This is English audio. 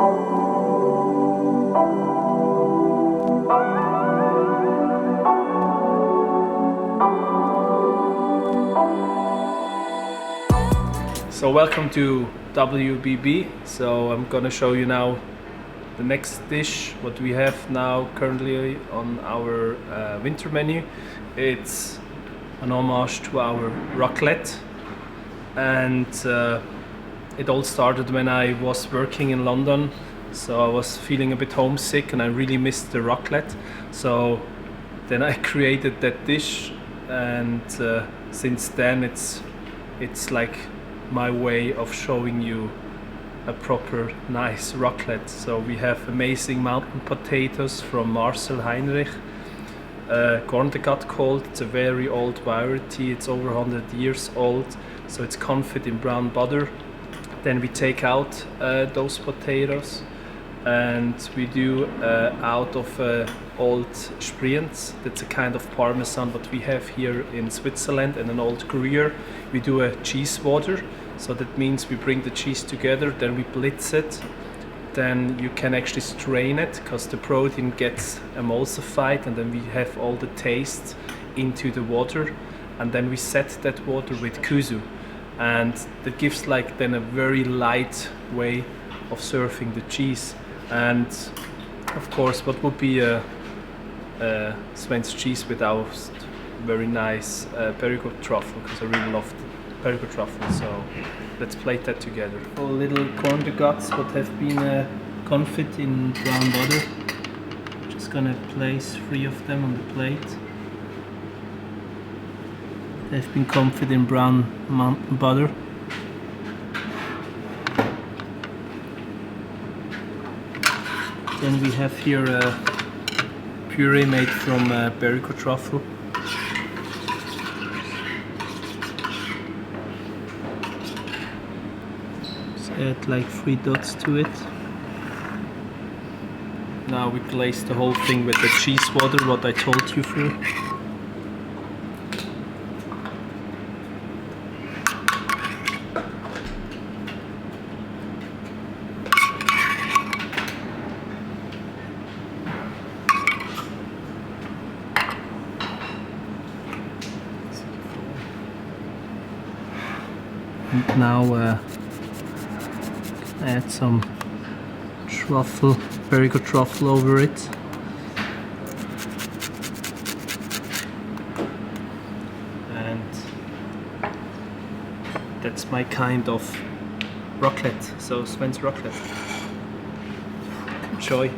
So welcome to WBB. So I'm gonna show you now the next dish, what we have now currently on our winter menu. It's an homage to our raclette, and it all started when I was working in London. So I was feeling a bit homesick and I really missed the raclette. So then I created that dish, and since then it's like my way of showing you a proper nice raclette. So we have amazing mountain potatoes from Marcel Heinrich, Corne de Gatte called. It's a very old variety, it's over 100 years old, so it's confit in brown butter. Then we take out those potatoes and we do out of old Sprients. That's a kind of parmesan what we have here in Switzerland, and an old Gruyere. We do a cheese water, so that means we bring the cheese together, then we blitz it, then you can actually strain it because the protein gets emulsified, and then we have all the taste into the water, and then we set that water with kuzu, and that gives like then a very light way of serving the cheese. And of course, what would be a Sven's cheese without very nice Périgord truffle, because I really love Périgord truffle. So let's plate that together. All little Corne de Gattes what have been confit in brown butter. Just gonna place 3 of them on the plate. They've been confit in brown mountain butter. Then we have here a puree made from Périgord truffle. Just add like 3 dots to it. Now we glaze the whole thing with the cheese water, what I told you through. And now add some truffle, Périgord truffle over it. And that's my kind of raclette, so Sven's raclette. Enjoy!